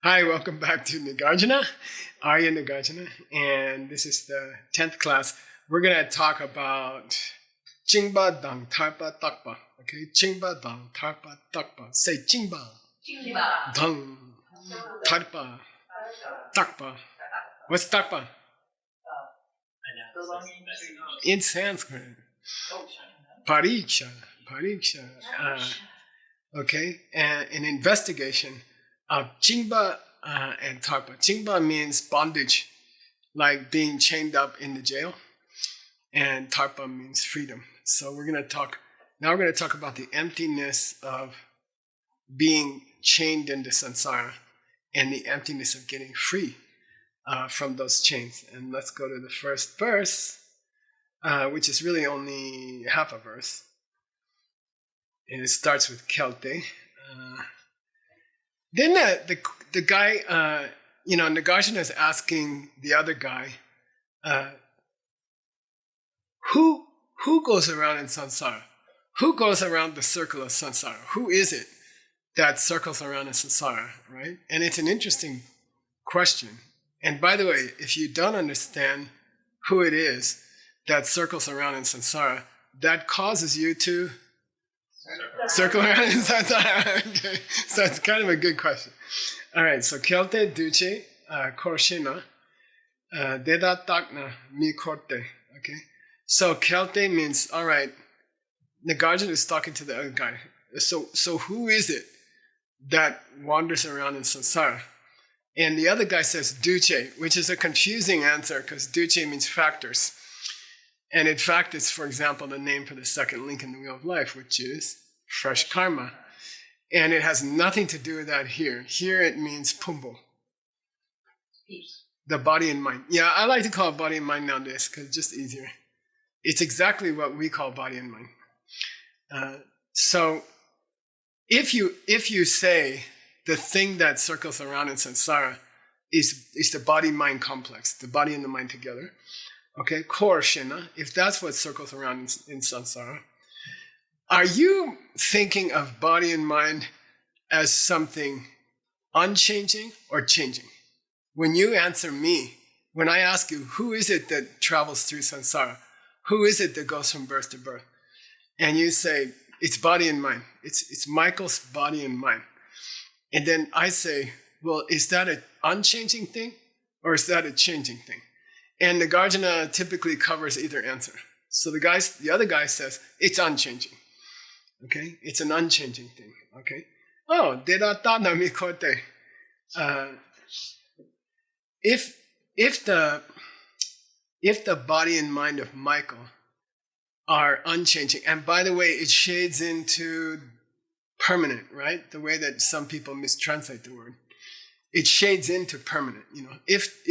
Hi, welcome back to Nagarjuna, Arya Nagarjuna, and this is the 10th class. We're going to talk about Jingba Dang Tarpa Takpa. Okay, Jingba Dang Tarpa Takpa. Say Jingba Dang Tarpa Takpa. What's Takpa? In Sanskrit. Pariksha. Pariksha. Okay, and an investigation of Jingba and Tarpa. Jingba means bondage, like being chained up in the jail, and Tarpa means freedom. So we're going to talk about the emptiness of being chained into samsara and the emptiness of getting free from those chains. And let's go to the first verse, which is really only half a verse. And it starts with Kelte. Then the guy, Nagarjuna is asking the other guy, who goes around in samsara? Who goes around the circle of samsara? Who is it that circles around in samsara, right? And it's an interesting question. And by the way, if you don't understand who it is that circles around in samsara, that causes you to circle around in samsara. Okay. So it's kind of a good question. All right, so Kelte duce korshina deda takna mi korte. Okay, so Kelte means, all right, Nagarjuna is talking to the other guy. So who is it that wanders around in samsara? And the other guy says duce, which is a confusing answer because duce means factors. And in fact, it's, for example, the name for the second link in the Wheel of Life, which is fresh karma. And it has nothing to do with that here. Here it means pumbo. Peace. The body and mind. Yeah, I like to call it body and mind nowadays because it's just easier. It's exactly what we call body and mind. So if you say the thing that circles around in samsara is the body-mind complex, the body and the mind together, okay, korshina, if that's what circles around in samsara, are you thinking of body and mind as something unchanging or changing? When you answer me, when I ask you, who is it that travels through samsara? Who is it that goes from birth to birth? And you say, it's body and mind. It's Michael's body and mind. And then I say, well, is that an unchanging thing or is that a changing thing? And Nagarjuna typically covers either answer. So the other guy says, it's unchanging. Okay, it's an unchanging thing. Okay. Oh, deda tana mi korte. If the body and mind of Michael are unchanging, and by the way, it shades into permanent, right? The way that some people mistranslate the word, it shades into permanent. If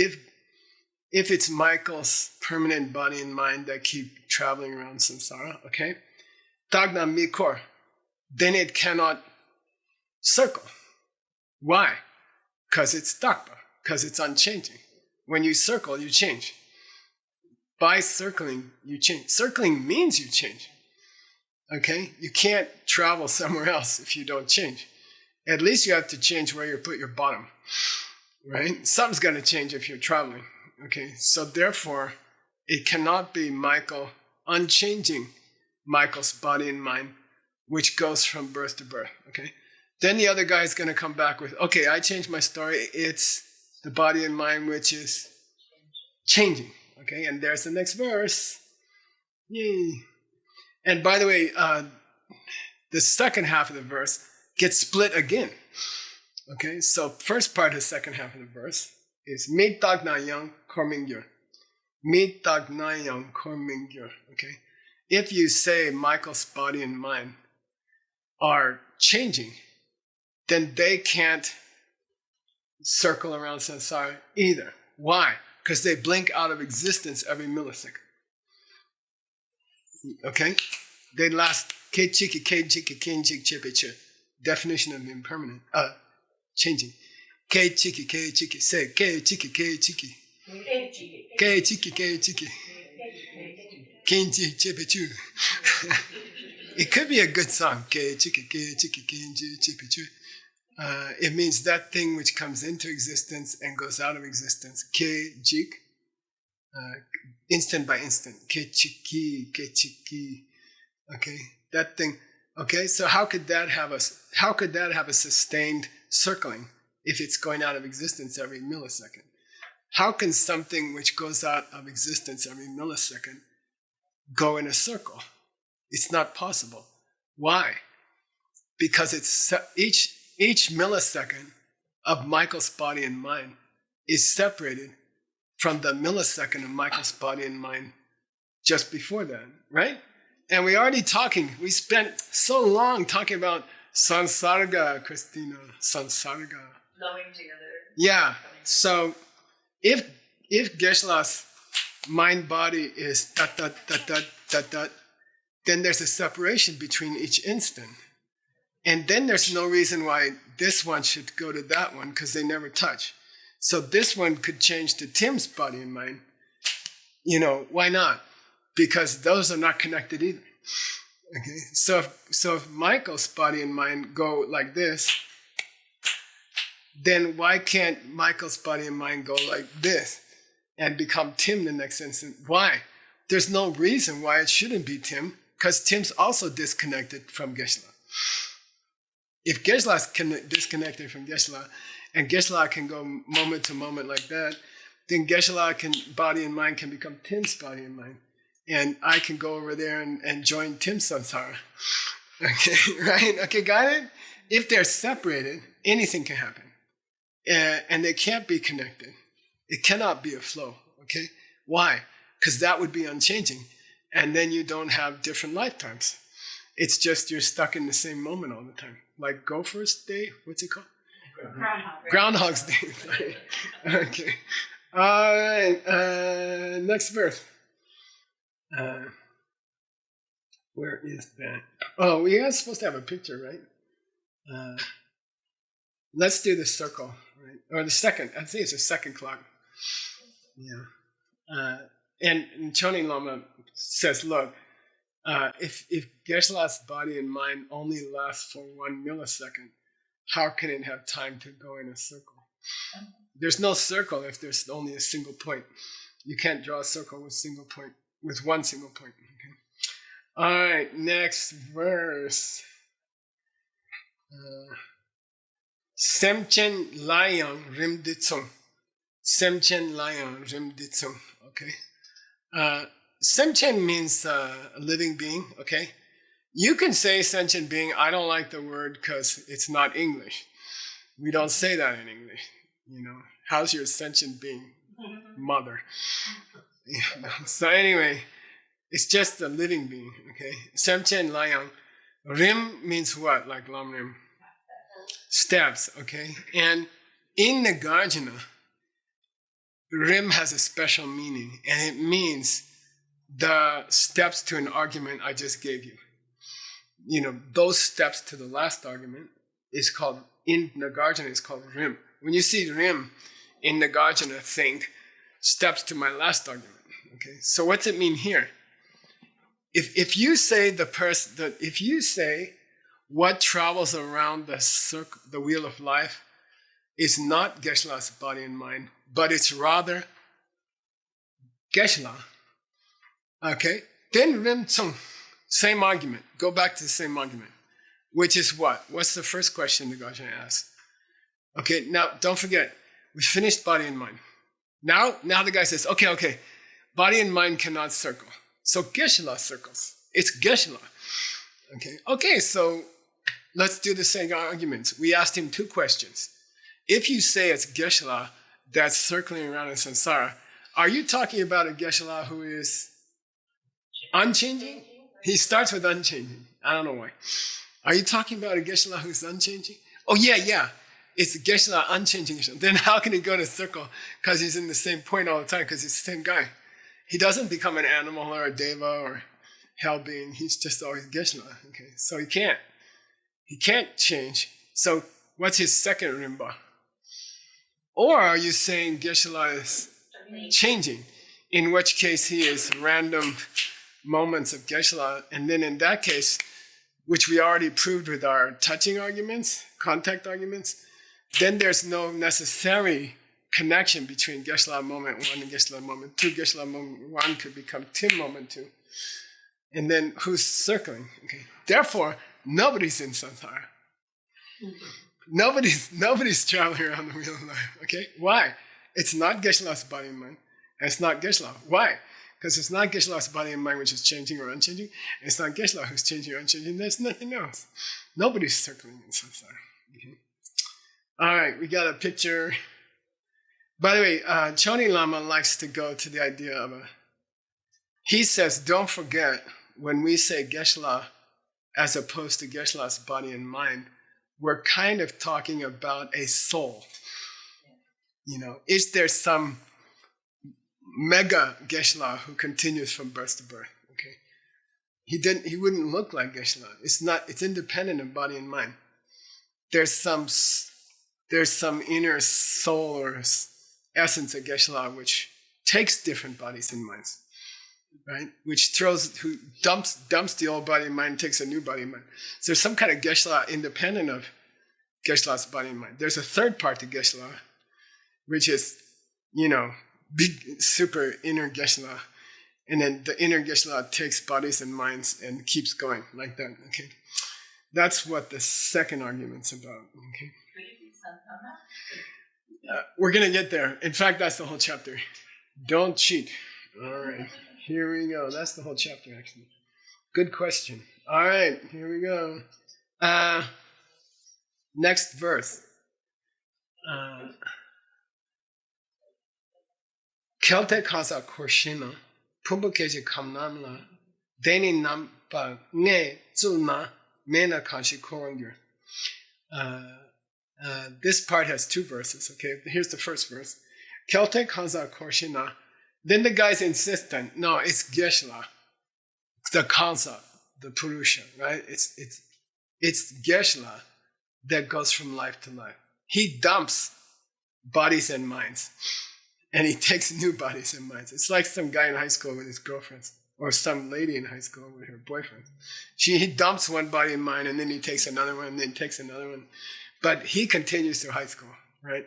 it's Michael's permanent body and mind that keep traveling around samsara, okay, tagna mikor, then it cannot circle. Why? Because it's takpa, because it's unchanging. When you circle, you change. By circling, you change. Circling means you change. Okay? You can't travel somewhere else if you don't change. At least you have to change where you put your bottom. Right? Something's got to change if you're traveling. Okay? So therefore, it cannot be Michael unchanging Michael's body and mind, which goes from birth to birth. Okay? Then the other guy is going to come back with, okay, I changed my story. It's the body and mind which is changing. Okay? And there's the next verse. Yay. And by the way, the second half of the verse gets split again. Okay? So first part of the second half of the verse is Mitagna kormingyur. Mitagna kormingyur. Okay? If you say Michael's body and mind are changing, then they can't circle around samsara either. Why? Because they blink out of existence every millisecond. Okay? They last definition of impermanent, changing. Say It could be a good song. It means that thing which comes into existence and goes out of existence. Ke jik, instant by instant. Ke chiki, ke chiki. Okay, that thing. Okay, so how could that have a sustained circling if it's going out of existence every millisecond? How can something which goes out of existence every millisecond go in a circle? It's not possible. Why? Because it's each millisecond of Michael's body and mind is separated from the millisecond of Michael's body and mind just before that, right? And we spent so long talking about sansarga, Christina, sansarga. Flowing together. Yeah, so if Geshe-la's mind body is dot, dot, dot, dot, dot, dot, then there's a separation between each instant. And then there's no reason why this one should go to that one because they never touch. So this one could change to Tim's body and mind. Why not? Because those are not connected either. Okay, so if Michael's body and mind go like this, then why can't Michael's body and mind go like this and become Tim the next instant? Why? There's no reason why it shouldn't be Tim, because Tim's also disconnected from Geshe-la. If Geshe-la's disconnected from Geshe-la, and Geshe-la can go moment to moment like that, then Geshe-la body and mind can become Tim's body and mind. And I can go over there and join Tim's samsara. Okay, right? Okay, got it? If they're separated, anything can happen. And they can't be connected. It cannot be a flow, okay? Why? Because that would be unchanging. And then you don't have different lifetimes. It's just you're stuck in the same moment all the time. Like Gopher's Day, what's it called? Groundhog's Day. Sorry. Okay. All right. Next verse. Where is that? Oh, we are supposed to have a picture, right? Let's do the circle, right? Or the second. I think it's the second clock. Yeah. And Chonin Lama says, look, if Geshe-la's body and mind only last for 1 millisecond, how can it have time to go in a circle? There's no circle if there's only a single point. You can't draw a circle with one single point. Okay. All right, next verse. Semchen Layang Rim Ditsung. Semchen Layang Rim Ditsung. Okay. Semchen means a living being. Okay. You can say sentient being. I don't like the word because it's not English. We don't say that in English. How's your sentient being, mother? So anyway, it's just a living being. Okay. Semchen Layang. Rim means what? Like Lam Rim. Steps. Okay. And in the Nagarjuna, Rim has a special meaning, and it means the steps to an argument I just gave you. Those steps to the last argument is called, in Nagarjuna, is called Rim. When you see Rim in Nagarjuna, think steps to my last argument. Okay, so what's it mean here? If you say if you say what travels around the wheel of life is not Geshe-la's body and mind, but it's rather Geshe-la, okay, then Rim Tsung, same argument. Go back to the same argument, which is what? What's the first question the Nagarjuna asked? Okay, now don't forget, we finished body and mind. Now the guy says, okay, body and mind cannot circle. So Geshe-la circles. It's Geshe-la. Okay, so let's do the same arguments. We asked him 2 questions. If you say it's Geshe-la that's circling around in samsara, are you talking about a Geshe-la who is unchanging? He starts with unchanging. I don't know why. Are you talking about a Geshe-la who's unchanging? Oh, yeah. It's a Geshe-la unchanging. Then how can he go in a circle? Because he's in the same point all the time, because he's the same guy. He doesn't become an animal or a deva or hell being. He's just always Geshe-la. Okay, so he can't. He can't change. So what's his second rimba? Or are you saying Geshe-la is changing? In which case he is random moments of Geshe-la, and then in that case, which we already proved with our touching arguments, contact arguments, then there's no necessary connection between Geshe-la moment 1 and Geshe-la moment 2. Geshe-la moment 1 could become Tim moment 2. And then who's circling? Okay. Therefore, nobody's in samsara. Nobody's traveling around the wheel of life. Okay? Why? It's not Geshe-la's body and mind. And it's not Geshe-la. Why? Because it's not Geshe-la's body and mind which is changing or unchanging. It's not Geshe-la who's changing or unchanging. There's nothing else. Nobody's circling in samsara. Okay? All right, we got a picture. By the way, Choni Lama likes to go to the idea of he says, don't forget, when we say Geshe-la as opposed to Geshe-la's body and mind, we're kind of talking about a soul. Is there some mega Geshe-la who continues from birth to birth? Okay, he wouldn't look like Geshe-la. It's independent of body and mind. There's some inner soul or essence of Geshe-la which takes different bodies and minds, right? Who dumps the old body and mind, takes a new body and mind. So there's some kind of Geshe-la independent of Geshe-la's body and mind. There's a third part to Geshe-la, which is, big, super inner Geshe-la. And then the inner Geshe-la takes bodies and minds and keeps going like that, okay? That's what the second argument's about, okay? We're going to get there. In fact, that's the whole chapter. Don't cheat. All right, here we go. That's the whole chapter, actually. Good question. All right, here we go. Next verse. Kelte kasa korshina, pumbukeji kamnamla, deni nampa nge zulna, mena kanshi korangir. This part has two verses, okay? Here's the first verse. Kelte kansa korshina. Then the guy's insistent. No, it's Geshe-la. The kansa, the Purusha, right? It's Geshe-la that goes from life to life. He dumps bodies and minds. And he takes new bodies and minds. It's like some guy in high school with his girlfriends. Or some lady in high school with her boyfriend. He dumps one body and mind, and then he takes another one, and then takes another one. But he continues through high school, right?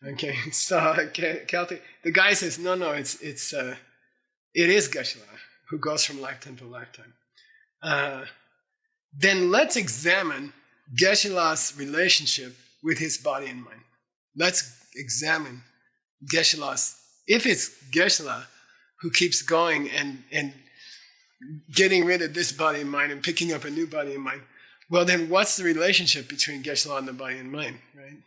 Okay, so Kelte, the guy says, no, it is Geshe-la who goes from lifetime to lifetime. Then let's examine Geshe-la's relationship with his body and mind. Let's examine Geshe-la's, if it's Geshe-la who keeps going and getting rid of this body and mind and picking up a new body and mind, well, then what's the relationship between Geshe-la and the body and mind, right?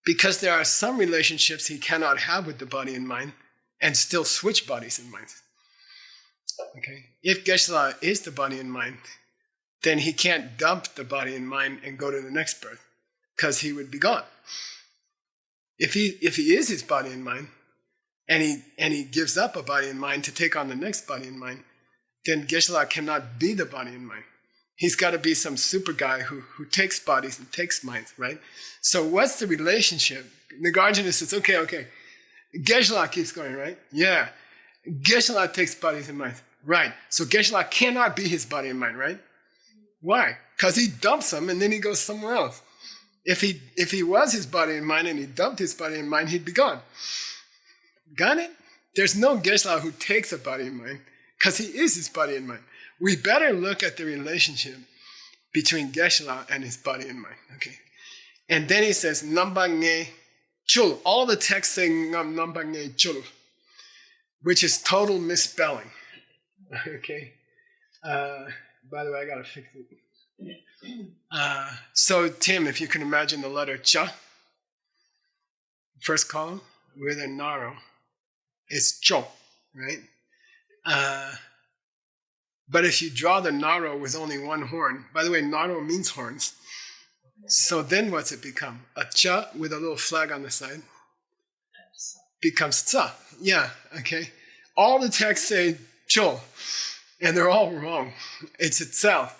Because there are some relationships he cannot have with the body and mind and still switch bodies and minds. Okay? If Geshe-la is the body and mind, then he can't dump the body and mind and go to the next birth because he would be gone. If he is his body and mind and he gives up a body and mind to take on the next body and mind, then Geshe-la cannot be the body and mind. He's got to be some super guy who takes bodies and takes minds, right? So what's the relationship? Nagarjuna says, okay. Geshe-la keeps going, right? Yeah. Geshe-la takes bodies and minds. Right. So Geshe-la cannot be his body and mind, right? Why? Because he dumps them and then he goes somewhere else. If he was his body and mind and he dumped his body and mind, he'd be gone. Got it? There's no Geshe-la who takes a body and mind because he is his body and mind. We better look at the relationship between Geshe-la and his body and mind. Okay. And then he says, Nambange Chul. All the texts say Nambange Chul, which is total misspelling. Okay. By the way, I gotta fix it. So Tim, if you can imagine the letter Cha, first column with a naro, it's Cho, right? But if you draw the naro with only one horn, by the way, naro means horns. So then what's it become? A cha with a little flag on the side becomes tsa. Yeah, okay. All the texts say cho, and they're all wrong. It's itself.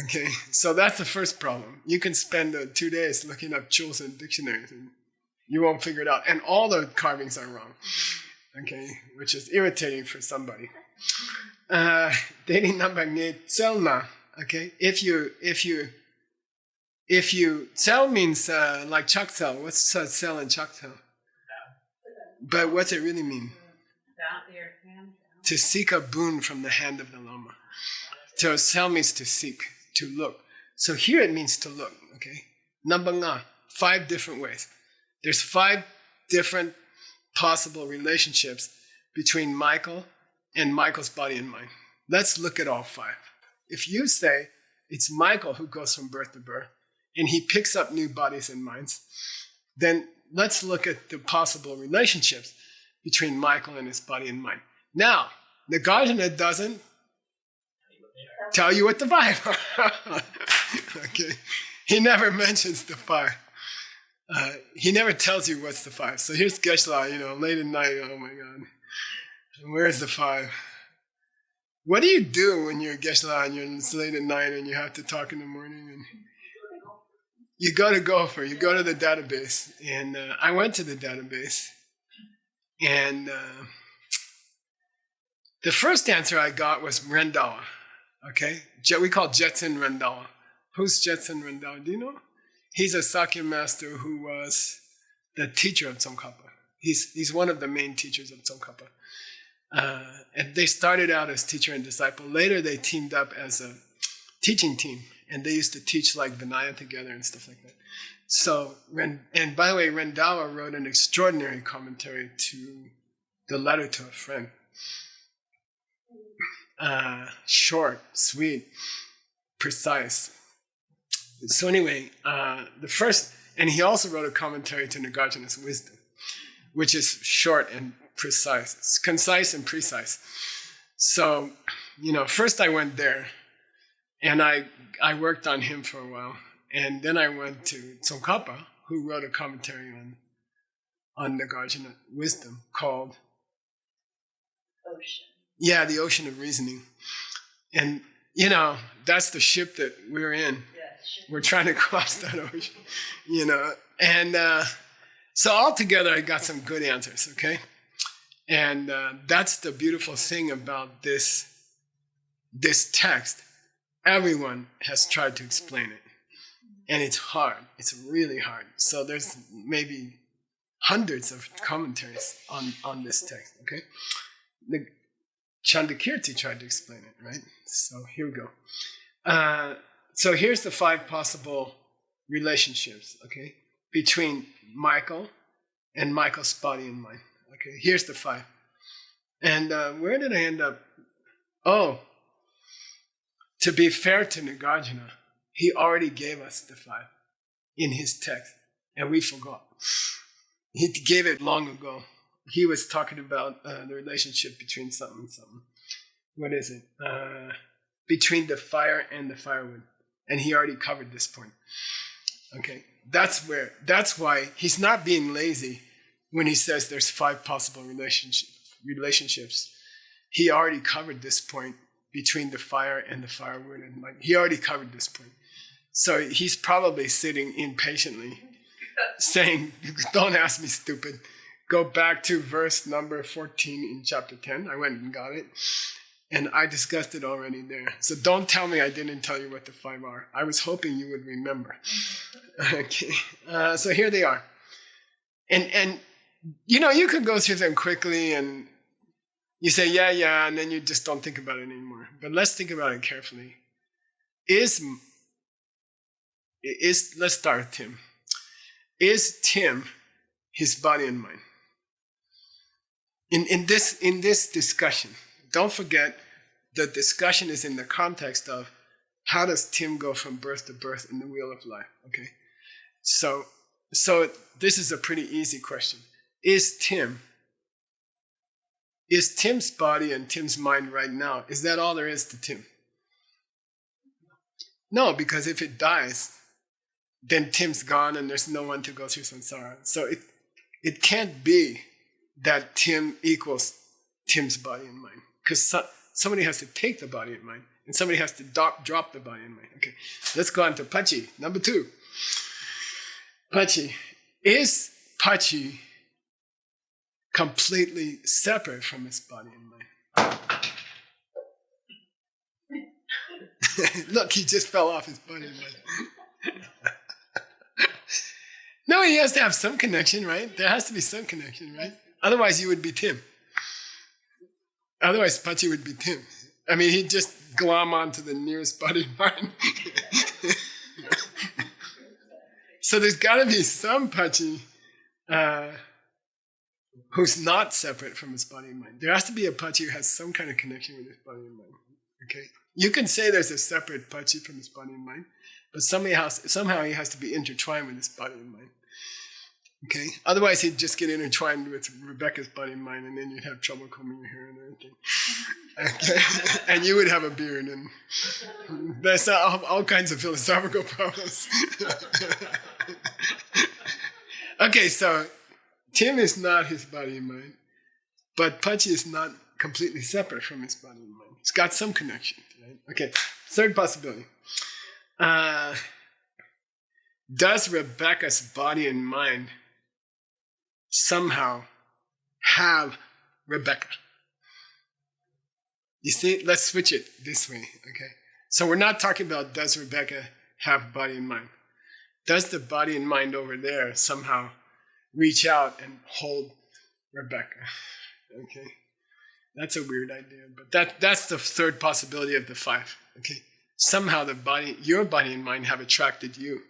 Okay, so that's the first problem. You can spend 2 days looking up chos in dictionaries and you won't figure it out. And all the carvings are wrong. Okay, which is irritating for somebody. Deni namba nge tselna. Okay, if you cell means like Choctaw. What's cell in Choctaw? But what's it really mean? Down your hand. To seek a boon from the hand of the Lama. So cell means to seek, to look. So here it means to look. Okay, Nambanga, 5 different ways. There's 5 different possible relationships between Michael and Michael's body and mind. Let's look at all 5. If you say it's Michael who goes from birth to birth and he picks up new bodies and minds, then let's look at the possible relationships between Michael and his body and mind. Now, Nagarjuna doesn't tell you what the 5 are. Okay, he never mentions the 5. He never tells you what's the 5. So here's Geshe-la, late at night. Oh my God, where's the 5? What do you do when you're Geshe-la and it's late at night and you have to talk in the morning? And you go to Gopher, you go to the database. And I went to the database. And the first answer I got was Rendawa. Okay? We call Jetsun Rendawa. Who's Jetsun Rendawa? Do you know? He's a Sakya master who was the teacher of Tsongkhapa. He's one of the main teachers of Tsongkhapa. And they started out as teacher and disciple. Later, they teamed up as a teaching team, and they used to teach like Vinaya together and stuff like that. So, and by the way, Rendawa wrote an extraordinary commentary to the letter to a friend. Short, sweet, precise. So anyway, and he also wrote a commentary to Nagarjuna's wisdom, which is short and precise. It's concise and precise. So, first I went there, and I worked on him for a while, and then I went to Tsongkhapa, who wrote a commentary on Nagarjuna wisdom called Ocean. Yeah, the Ocean of Reasoning. And, that's the ship that we're in. Yeah, sure. We're trying to cross that ocean, And so altogether, I got some good answers, okay? And that's the beautiful thing about this text. Everyone has tried to explain it. And it's hard. It's really hard. So there's maybe hundreds of commentaries on this text, okay? Chandakirti tried to explain it, right? So here we go. So here's the 5 possible relationships, okay, between Michael and Michael's body and mind. Okay, here's the 5. And where did I end up? Oh, to be fair to Nagarjuna, he already gave us the 5 in his text, and we forgot. He gave it long ago. He was talking about the relationship between something and something. What is it? Between the fire and the firewood. And he already covered this point. Okay, that's why he's not being lazy when he says there's 5 possible relationships. He already covered this point between the fire and the firewood. And he already covered this point. So he's probably sitting impatiently saying, don't ask me stupid. Go back to verse number 14 in chapter 10. I went and got it. And I discussed it already there. So don't tell me I didn't tell you what the 5 are. I was hoping you would remember. Okay. So here they are. And you could go through them quickly and you say, yeah, and then you just don't think about it anymore. But let's think about it carefully. Let's start with Tim. Is Tim his body and mind? In this discussion, don't forget the discussion is in the context of how does Tim go from birth to birth in the wheel of life? Okay, so this is a pretty easy question. Is Tim's body and Tim's mind right now? Is that all there is to Tim? No, because if it dies, then Tim's gone and there's no one to go through samsara. So it can't be that Tim equals Tim's body and mind, because somebody has to take the body and mind, and somebody has to drop the body and mind. Okay, let's go on to Pachi, number 2. Pachi. Is Pachi completely separate from his body and mind? Look, he just fell off his body and mind. No, he has to have some connection, right? There has to be some connection, right? Otherwise, you would be Tim. Otherwise, Pachi would be Tim. I mean, he'd just glom onto the nearest body and mind. So there's got to be some Pachi who's not separate from his body and mind. There has to be a Pachi who has some kind of connection with his body and mind. Okay, you can say there's a separate Pachi from his body and mind, but somehow he has to be intertwined with his body and mind. Okay, otherwise he'd just get intertwined with Rebecca's body and mind, and then you'd have trouble combing your hair and everything. Okay, and you would have a beard, and that's all kinds of philosophical problems. Okay, so Tim is not his body and mind, but Pachi is not completely separate from his body and mind. It's got some connection, right? Okay, third possibility. Does Rebecca's body and mind somehow have Rebecca? You see, let's switch it this way, okay? So we're not talking about does Rebecca have body and mind. Does the body and mind over there somehow reach out and hold Rebecca? Okay, that's a weird idea, but that's the third possibility of the five. Okay, somehow your body and mind have attracted you,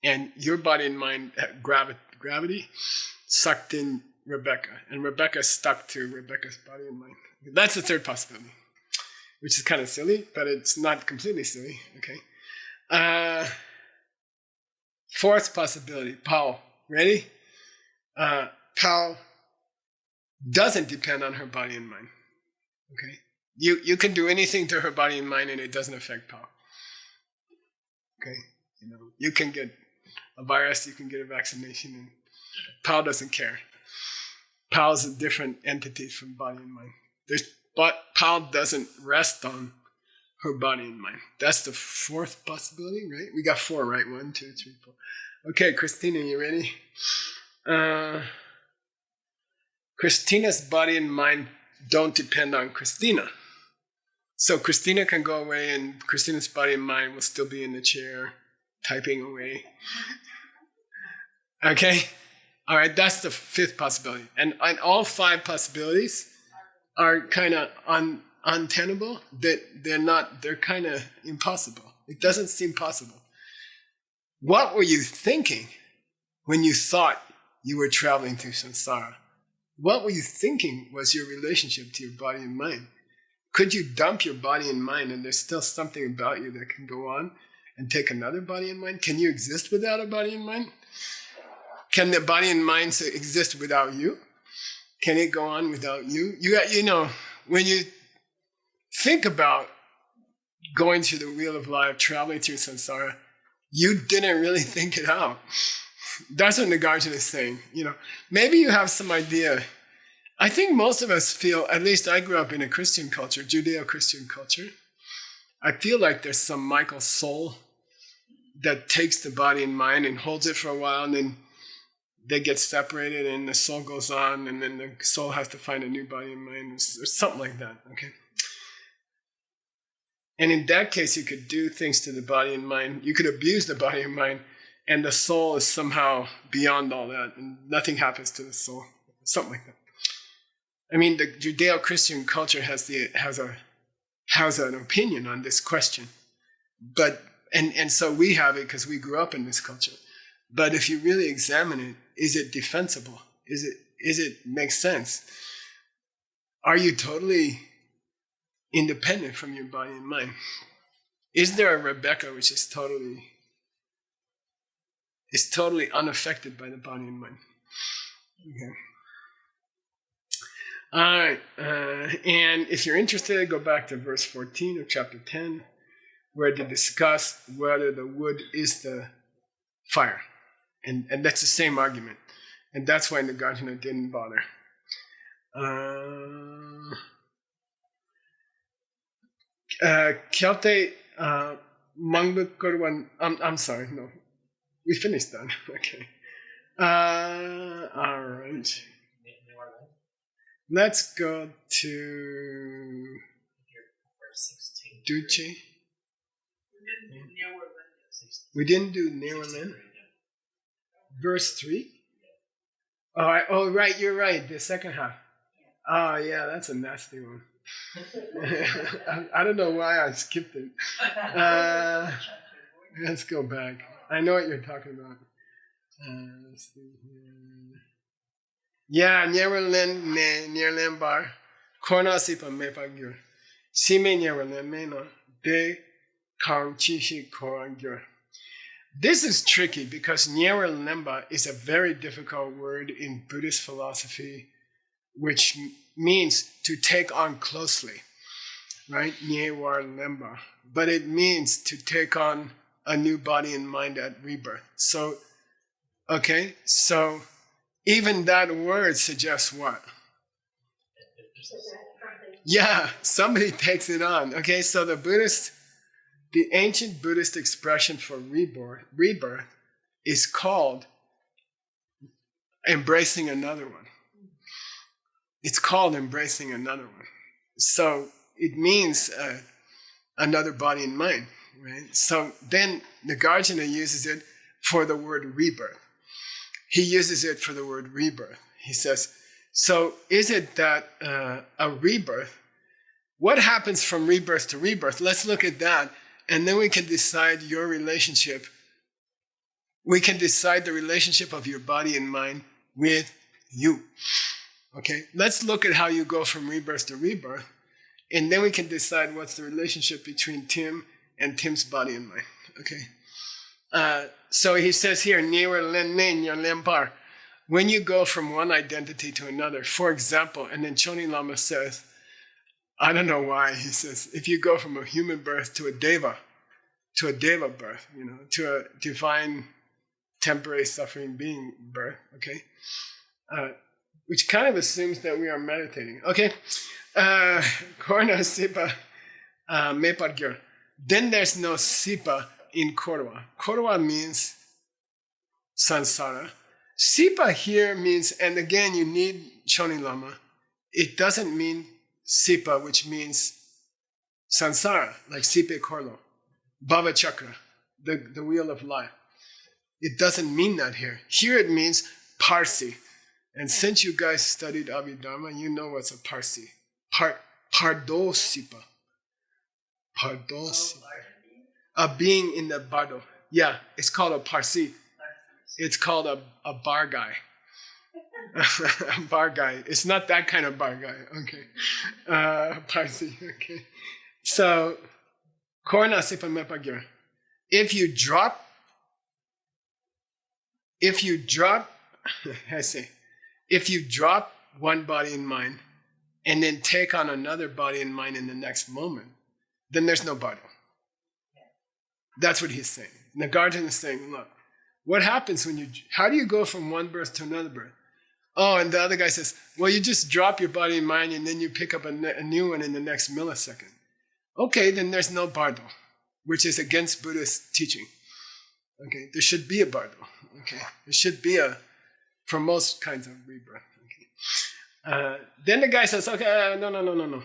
and your body and mind gravity sucked in Rebecca, and Rebecca stuck to Rebecca's body and mind. That's the third possibility, which is kind of silly, but it's not completely silly. Okay. Fourth possibility, Paul. Ready? Paul doesn't depend on her body and mind. Okay? You can do anything to her body and mind and it doesn't affect Paul. Okay? You can get a virus, you can get a vaccination, and Paul doesn't care. Paul's a different entity from body and mind. But Paul doesn't rest on her body and mind. That's the fourth possibility, right? We got four, right? 1, 2, 3, 4. Okay, Christina, you ready? Christina's body and mind don't depend on Christina. So Christina can go away and Christina's body and mind will still be in the chair, typing away. Okay? All right, that's the fifth possibility. And all five possibilities are kind of untenable. They're kind of impossible. It doesn't seem possible. What were you thinking when you thought you were traveling through samsara? What were you thinking was your relationship to your body and mind? Could you dump your body and mind and there's still something about you that can go on and take another body and mind? Can you exist without a body and mind? Can the body and mind exist without you? Can it go on without you? When you think about going through the wheel of life, traveling through samsara, you didn't really think it out. That's what Nagarjuna is saying. Maybe you have some idea. I think most of us feel, at least I grew up in a Christian culture, Judeo-Christian culture. I feel like there's some Michael soul that takes the body and mind and holds it for a while, and then they get separated and the soul goes on, and then the soul has to find a new body and mind, or something like that, okay? And in that case, you could do things to the body and mind. You could abuse the body and mind, and the soul is somehow beyond all that, and nothing happens to the soul. Something like that. I mean, the Judeo-Christian culture has an opinion on this question, but and so we have it because we grew up in this culture. But if you really examine it, is it defensible? Is it makes sense? Are you totally independent from your body and mind? Is there a Rebecca which is totally unaffected by the body and mind? Okay. All right. And if you're interested, go back to verse 14 of chapter 10, where they discuss whether the wood is the fire. And that's the same argument. And that's why Nagarjuna didn't bother. Kyalte Mangbukurwan. I'm sorry, no. We finished that. Okay. All right. Let's go to Duce. We didn't do Nirvana. Verse 3? Oh, right, you're right. The second half. Oh, yeah, that's a nasty one. I don't know why I skipped it. Let's go back. I know what you're talking about. Let's see here. Yeah, Nirlen bar. Korna sipa mepagyur. Sime Nirlen meno. De kang chishi korangyur. This is tricky because Nyerlemba is a very difficult word in Buddhist philosophy, which means to take on closely, right? Nyerlemba. But it means to take on a new body and mind at rebirth. So, okay, so even that word suggests what? Yeah, somebody takes it on. Okay, so the ancient Buddhist expression for rebirth is called embracing another one. It's called embracing another one. So it means another body and mind, right? So then Nagarjuna uses it for the word rebirth. He uses it for the word rebirth. He says, so is it that a rebirth, what happens from rebirth to rebirth? Let's look at that. And then we can decide your relationship. We can decide the relationship of your body and mind with you. Okay, let's look at how you go from rebirth to rebirth. And then we can decide what's the relationship between Tim and Tim's body and mind. Okay. So he says here, when you go from one identity to another, for example, and then Choni Lama says, I don't know why, he says, if you go from a human birth to a deva birth, to a divine temporary suffering being birth, okay? Which kind of assumes that we are meditating. Okay, Korna Sipa Mepadgyur. Then there's no Sipa in Korwa. Korwa means samsara. Sipa here means, and again you need Choni Lama, it doesn't mean Sipa, which means samsara, like Sipe Korlo, Bhava Chakra, the wheel of life. It doesn't mean that here. Here it means Parsi. And since you guys studied Abhidharma, you know what's a Parsi. Pardo Sipa. Pardo Sipa. A being in the bardo. Yeah, it's called a Parsi. It's called a bar guy. A bar guy. It's not that kind of bar guy. Okay. Parsi. Okay. So, Korna Sipa Mepagyur. If you drop, I say, if you drop one body and mind and then take on another body and mind in the next moment, then there's no bardo. That's what he's saying. Nagarjuna is saying, look, what happens how do you go from one birth to another birth? Oh, and the other guy says, well, you just drop your body and mind and then you pick up a new one in the next millisecond. Okay, then there's no bardo, which is against Buddhist teaching. Okay, there should be a bardo. Okay, there should be for most kinds of rebirth. Okay. Then the guy says, okay, no.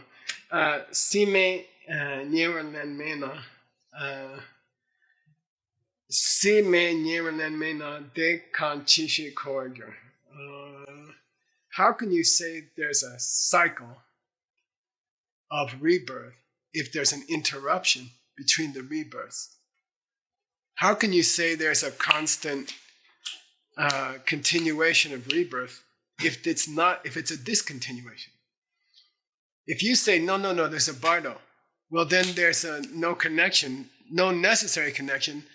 Sime Nyerlen Mena. Sime Nyerlen Mena de kan chishi korger. How can you say there's a cycle of rebirth if there's an interruption between the rebirths? How can you say there's a constant continuation of rebirth if it's a discontinuation? If you say, no, there's a bardo, well, then there's no connection, no necessary connection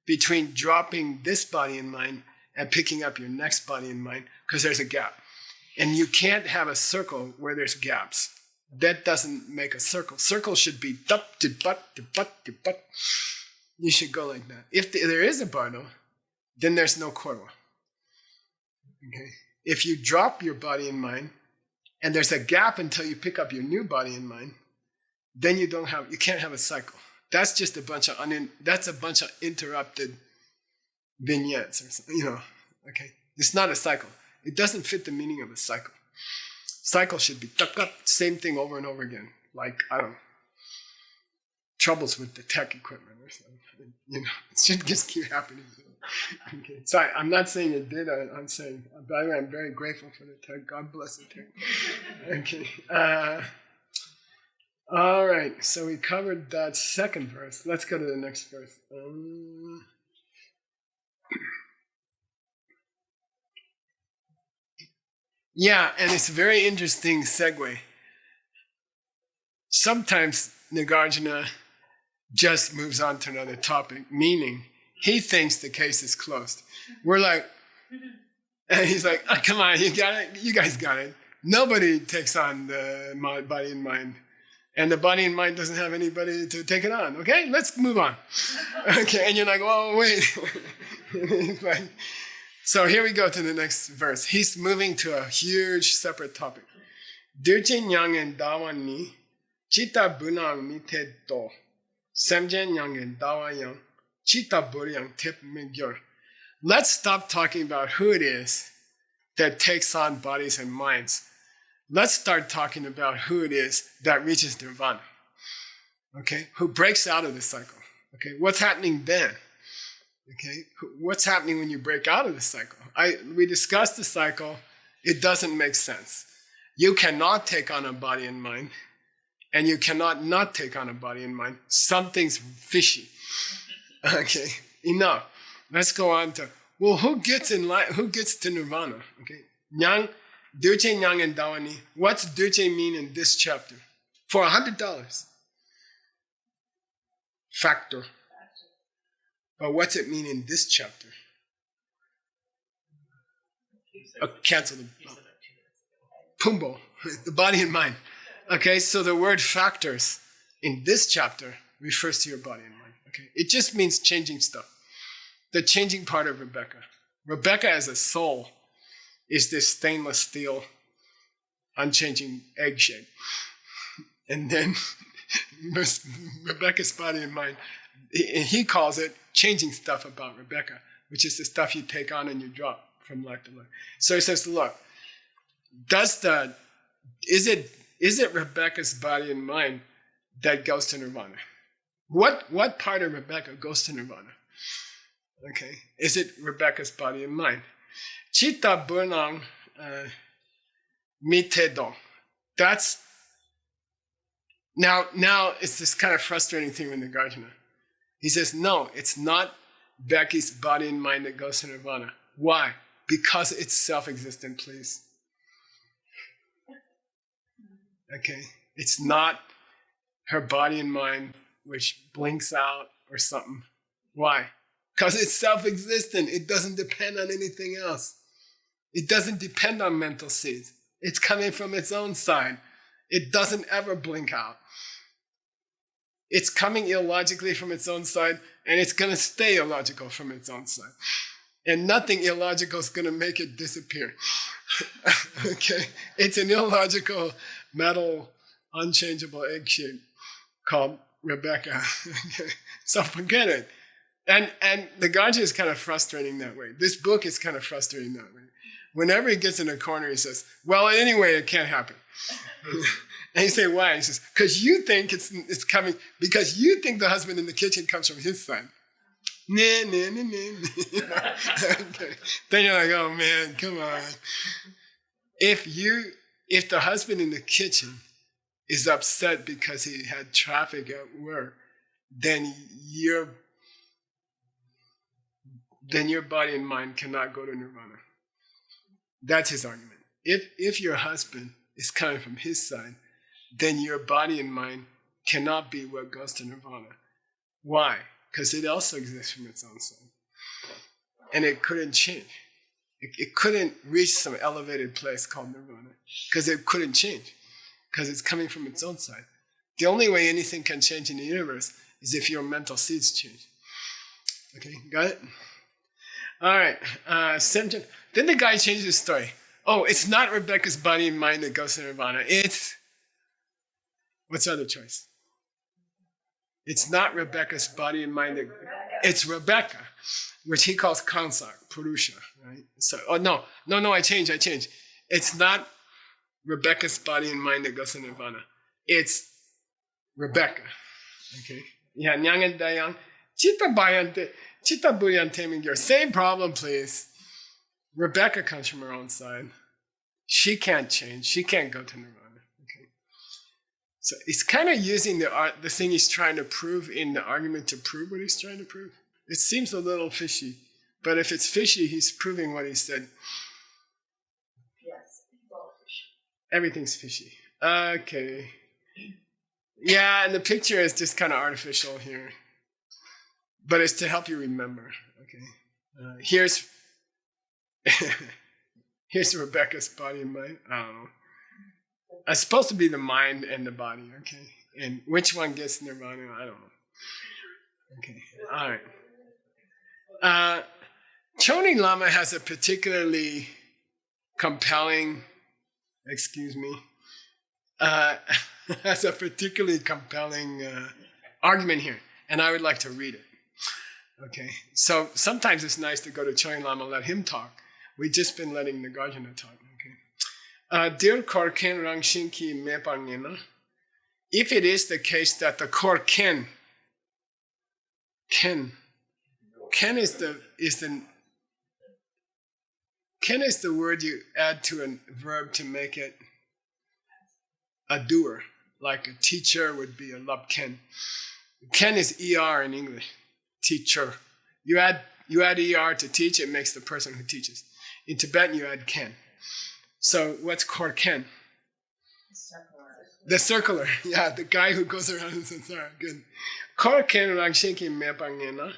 between dropping this body and mind and picking up your next body and mind, because there's a gap. And you can't have a circle where there's gaps. That doesn't make a circle. Circle should be dup to butt to butt to butt. You should go like that. If there is a bardo, then there's no korwa. Okay. If you drop your body and mind, and there's a gap until you pick up your new body and mind, then you can't have a cycle. That's just a bunch of interrupted vignettes, or something, Okay, it's not a cycle. It doesn't fit the meaning of a cycle. Cycle should be same thing over and over again. Like, I don't know, troubles with the tech equipment or something. It should just keep happening. Okay. Sorry, I'm not saying it did. I'm saying, by the way, I'm very grateful for the tech. God bless the tech. Okay. All right. So we covered that second verse. Let's go to the next verse. Yeah, and it's a very interesting segue. Sometimes Nagarjuna just moves on to another topic, meaning he thinks the case is closed. We're like, and he's like, oh, come on, you got it? You guys got it. Nobody takes on the body and mind. And the body and mind doesn't have anybody to take it on. Okay, let's move on. Okay, and you're like, oh, wait. Like, so here we go to the next verse. He's moving to a huge separate topic. Dirchen yang en dawan ni, chita bunang mi te do, semjen yang en dawa yang, chita buryang tip migyor. Let's stop talking about who it is that takes on bodies and minds. Let's start talking about who it is that reaches nirvana. Okay, who breaks out of the cycle. Okay, what's happening then? Okay, what's happening when you break out of the cycle? We discussed the cycle. It doesn't make sense. You cannot take on a body and mind, and you cannot not take on a body and mind. Something's fishy. Okay, enough. Let's go on to, well, who gets to nirvana? Okay, Nyang, Dirche Nyang and Dawani. What's Dirche mean in this chapter? For $100. Factor. But what's it mean in this chapter? Cancel the Pumbo, the body and mind. Okay, so the word factors in this chapter refers to your body and mind. Okay, it just means changing stuff. The changing part of Rebecca. Rebecca as a soul is this stainless steel, unchanging egg shape. And then Rebecca's body and mind, he calls it changing stuff about Rebecca, which is the stuff you take on and you drop from life to life. So he says, look, is it Rebecca's body and mind that goes to nirvana? What part of Rebecca goes to nirvana? Okay, is it Rebecca's body and mind? Chitta Burnang Mitedong. That's now it's this kind of frustrating thing with Nagarjuna. He says, no, it's not Becky's body and mind that goes to nirvana. Why? Because it's self-existent, please. Okay, it's not her body and mind which blinks out or something. Why? Because it's self-existent. It doesn't depend on anything else. It doesn't depend on mental seeds. It's coming from its own side. It doesn't ever blink out. It's coming illogically from its own side, and it's going to stay illogical from its own side. And nothing illogical is going to make it disappear. Okay? It's an illogical, metal, unchangeable egg shape called Rebecca. Okay? So forget it. And the Ganja is kind of frustrating that way. This book is kind of frustrating that way. Whenever he gets in a corner, he says, well, anyway, it can't happen. And you say, why? He says, because you think it's coming, because you think the husband in the kitchen comes from his side. Okay. Then you're like, oh man, come on. If the husband in the kitchen is upset because he had traffic at work, then your body and mind cannot go to nirvana. That's his argument. If your husband is coming from his side, then your body and mind cannot be what goes to nirvana. Why? Because it also exists from its own side. And it couldn't change. It couldn't reach some elevated place called nirvana because it couldn't change because it's coming from its own side. The only way anything can change in the universe is if your mental seeds change. Okay, got it? All right. Then the guy changes his story. Oh, it's not Rebecca's body and mind that goes to nirvana. It's, what's the other choice? It's not Rebecca's body and mind. It's Rebecca, which he calls Kansak, Purusha, right? So, no, I change. It's not Rebecca's body and mind that goes to nirvana. It's Rebecca, okay? Yeah, Nyang and Dayang. Chitta Bayante, Chitta Buyante Mingyo. Same problem, please. Rebecca comes from her own side. She can't change. She can't go to Nirvana. Okay. So he's kind of using the thing he's trying to prove in the argument to prove what he's trying to prove. It seems a little fishy, but if it's fishy, he's proving what he said. Yes, it's all fishy. Everything's fishy. Okay. Yeah, and the picture is just kind of artificial here, but it's to help you remember. Okay. Here's Rebecca's body and mind. I don't know. It's supposed to be the mind and the body. Okay. And which one gets nirvana? I don't know. Okay. All right. Choni Lama has a particularly compelling, has a particularly compelling argument here, and I would like to read it. Okay, so sometimes it's nice to go to Choni Lama and let him talk. We've just been letting Nagarjuna talk. Okay, Dear Korken Rangshinki Mepangena, if it is the case that the Korken, Ken is the word you add to a verb to make it a doer, like a teacher would be a lab ken. Ken is ER in English, teacher. You add ER to teach, it makes the person who teaches. In Tibetan, you add ken. So what's Korken? The circular, yeah, the guy who goes around in samsara. Good. Korken Rangshinki Mepangena.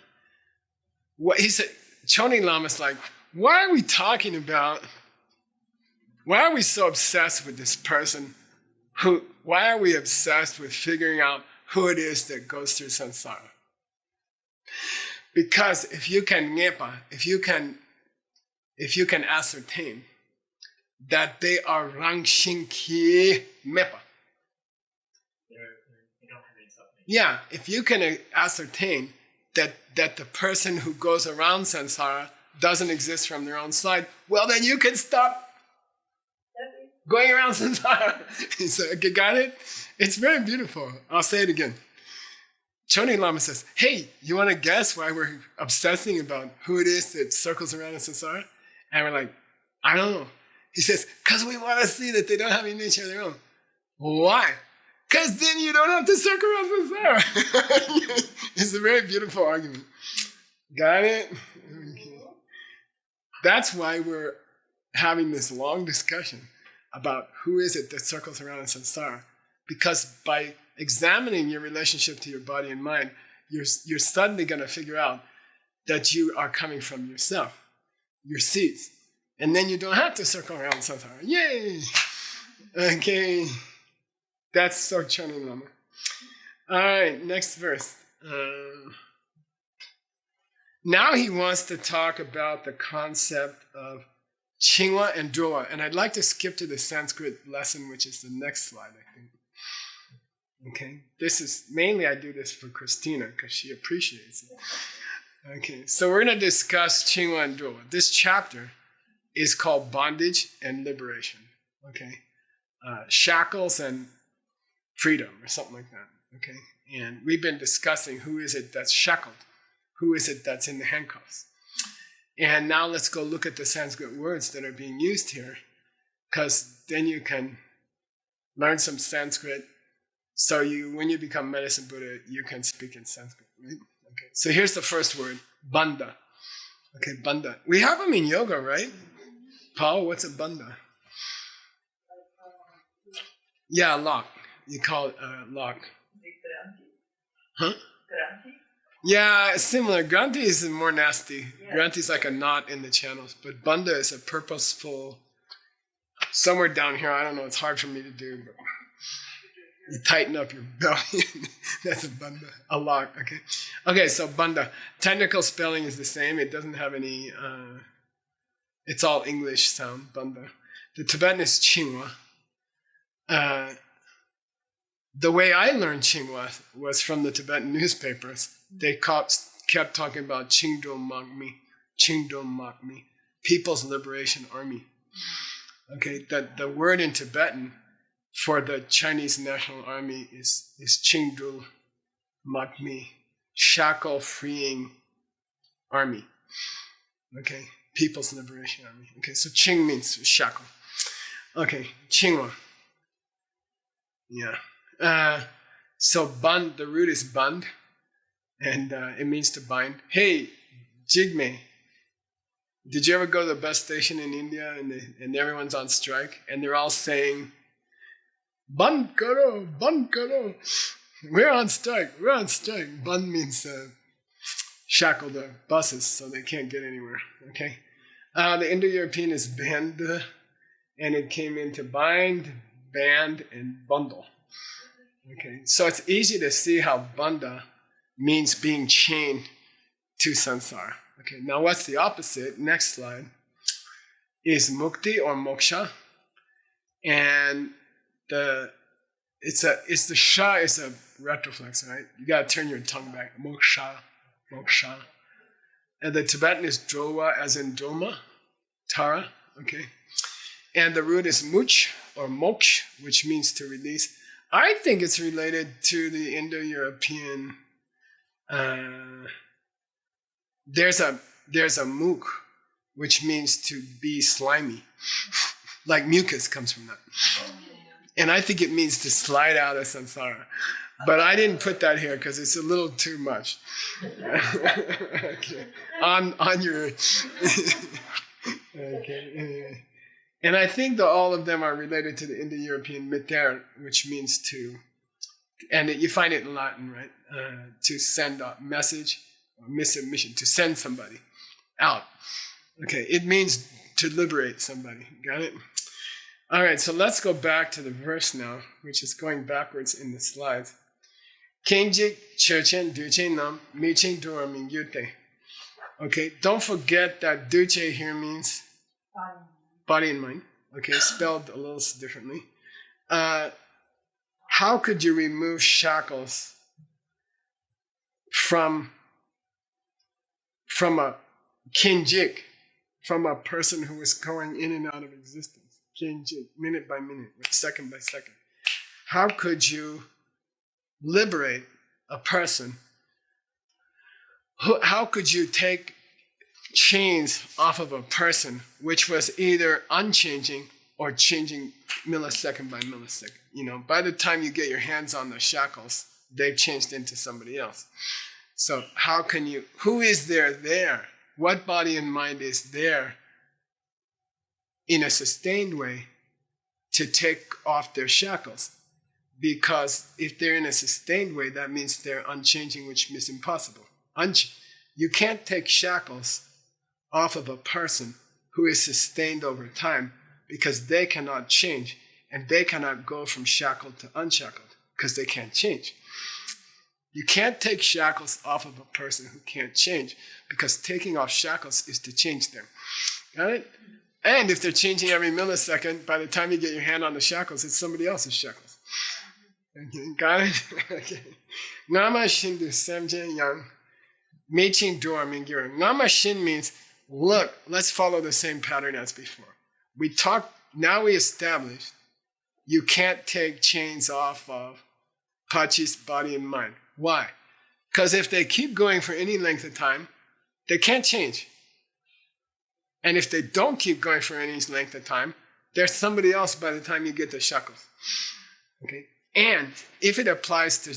What he said, Choni Lama's like, why are we so obsessed with this person? Why are we obsessed with figuring out who it is that goes through samsara? Because if you can ascertain that they are Rangshinki Mepa. Yeah, if you can ascertain that the person who goes around samsara doesn't exist from their own side, well then you can stop going around samsara. He said, okay, got it? It's very beautiful. I'll say it again. Choni Lama says, hey, you want to guess why we're obsessing about who it is that circles around in samsara? And we're like, I don't know. He says, because we want to see that they don't have any nature of their own. Why? Because then you don't have to circle around samsara. It's a very beautiful argument. Got it? Okay. That's why we're having this long discussion about who is it that circles around in samsara. Because by examining your relationship to your body and mind, you're suddenly going to figure out that you are coming from yourself, your seeds. And then you don't have to circle around samsara. Yay! Okay. That's so Choni Lama. All right, next verse. Now he wants to talk about the concept of Chingwa and Drua. And I'd like to skip to the Sanskrit lesson, which is the next slide, I think. Okay, this is mainly I do this for Christina because she appreciates it. Okay, so we're going to discuss Chingwa and Drua. This chapter is called Bondage and Liberation. Okay, shackles and freedom or something like that. Okay, and we've been discussing who is it that's shackled, who is it that's in the handcuffs. And now let's go look at the Sanskrit words that are being used here, because then you can learn some Sanskrit. So when you become Medicine Buddha, you can speak in Sanskrit, right? Okay. So here's the first word, bandha. Okay, bandha. We have them in yoga, right? Paul, what's a bandha? Yeah, lock. You call it a lock. Huh? Yeah, similar. Granthi is more nasty. Yeah. Granthi is like a knot in the channels, but bandha is a purposeful, somewhere down here, I don't know, it's hard for me to do, but you tighten up your belly. That's a bandha, a lock, okay? Okay, so bandha. Technical spelling is the same. It doesn't have any, it's all English sound, bandha. The Tibetan is Chingwa. The way I learned Chingwa was from the Tibetan newspapers. They kept talking about Chingdom Makmi, People's Liberation Army. Okay, the word in Tibetan for the Chinese National Army is Chingdul Makmi, shackle freeing army. Okay, People's Liberation Army. Okay, so Ching means shackle. Okay, Chingwa. Yeah. So band, the root is band, and it means to bind. Hey, Jigme, did you ever go to the bus station in India and everyone's on strike and they're all saying, Band karo, band karo. We're on strike, we're on strike. Band means shackle the buses so they can't get anywhere, okay? The Indo-European is band, and it came into bind, band, and bundle. Okay, so it's easy to see how banda means being chained to samsara. Okay, now what's the opposite? Next slide is mukti or moksha, and the sha is a retroflex, right? You gotta turn your tongue back. Moksha. And the Tibetan is drowa, as in doma, tara. Okay, and the root is much or moksh, which means to release. I think it's related to the Indo-European. There's a muk, which means to be slimy, like mucus comes from that, and I think it means to slide out of samsara. But I didn't put that here because it's a little too much. Okay. On your. Okay. And I think that all of them are related to the Indo-European miter, which means to, and you find it in Latin, right? To send a message, or miss a mission, to send somebody out. Okay, it means to liberate somebody. Got it? All right, so let's go back to the verse now, which is going backwards in the slides. Kenjik Chechen Duche Nam Miching Dora Mingyute. Okay, don't forget that Duche here means body and mind. Okay, spelled a little differently. How could you remove shackles from a kinjik, from a person who is going in and out of existence? Kinjik, minute by minute, second by second. How could you liberate a person? How could you take chains off of a person which was either unchanging or changing millisecond by millisecond? You know, by the time you get your hands on the shackles, they've changed into somebody else. So how can you, who is there? What body and mind is there in a sustained way to take off their shackles? Because if they're in a sustained way, that means they're unchanging, which is impossible. You can't take shackles off of a person who is sustained over time because they cannot change and they cannot go from shackled to unshackled because they can't change. You can't take shackles off of a person who can't change because taking off shackles is to change them. Got it? And if they're changing every millisecond, by the time you get your hand on the shackles, it's somebody else's shackles. Okay, got it? Okay. Nama Shindu Semjen Yang Meiching Dor Mingyur. Nama Shin means, look, let's follow the same pattern as before. Now we established you can't take chains off of Pachi's body and mind. Why? Because if they keep going for any length of time, they can't change. And if they don't keep going for any length of time, there's somebody else by the time you get the shackles. Okay? And if it applies to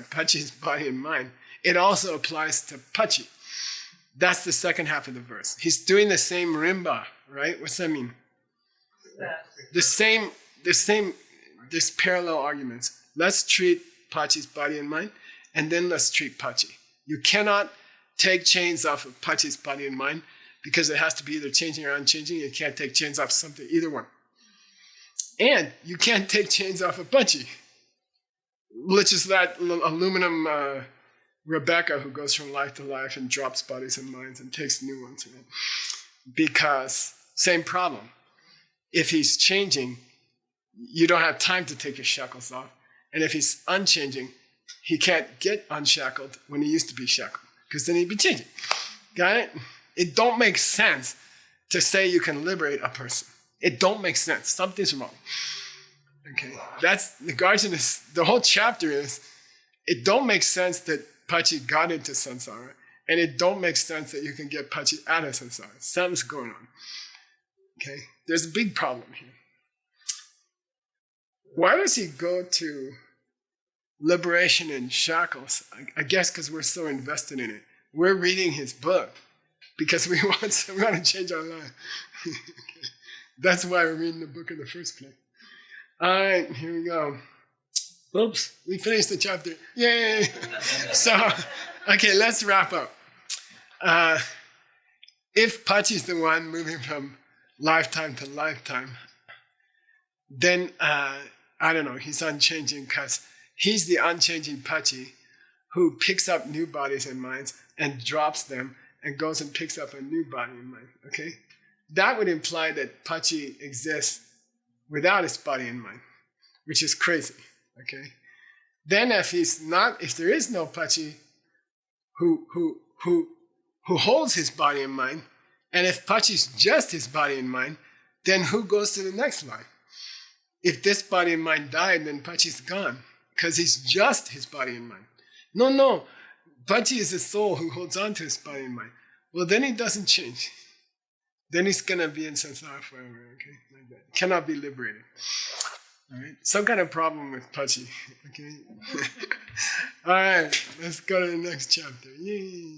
Pachi's body and mind, it also applies to Pachi. That's the second half of the verse. He's doing the same rimba, right? What's that mean? This parallel arguments. Let's treat Pachi's body and mind, and then let's treat Pachi. You cannot take chains off of Pachi's body and mind because it has to be either changing or unchanging. You can't take chains off something, either one. And you can't take chains off of Pachi, which is that aluminum Rebecca who goes from life to life and drops bodies and minds and takes new ones. Right? Because same problem. If he's changing, you don't have time to take your shackles off. And if he's unchanging, he can't get unshackled when he used to be shackled, because then he'd be changing. Got it? It don't make sense to say you can liberate a person. It don't make sense. Something's wrong. Okay, that's the Guardian is, the whole chapter is it don't make sense that Pachi got into samsara, and it don't make sense that you can get Pachi out of samsara. Something's going on. Okay? There's a big problem here. Why does he go to liberation in shackles? I guess because we're so invested in it. We're reading his book because we want to change our life. Okay. That's why we're reading the book in the first place. All right, here we go. Oops, we finished the chapter. Yay! So, okay, let's wrap up. If Pachi's the one moving from lifetime to lifetime, then, I don't know, he's unchanging because he's the unchanging Pachi who picks up new bodies and minds and drops them and goes and picks up a new body and mind, okay? That would imply that Pachi exists without his body and mind, which is crazy, okay? Then if there is no Pachi who holds his body and mind, and if Pachi's just his body and mind, then who goes to the next life? If this body and mind died, then Pachi's gone, because he's just his body and mind. No, Pachi is a soul who holds on to his body and mind. Well, then he doesn't change. Then he's going to be in samsara forever, okay? Like that. Cannot be liberated. All right? Some kind of problem with Pachi, okay? All right, let's go to the next chapter. Yay!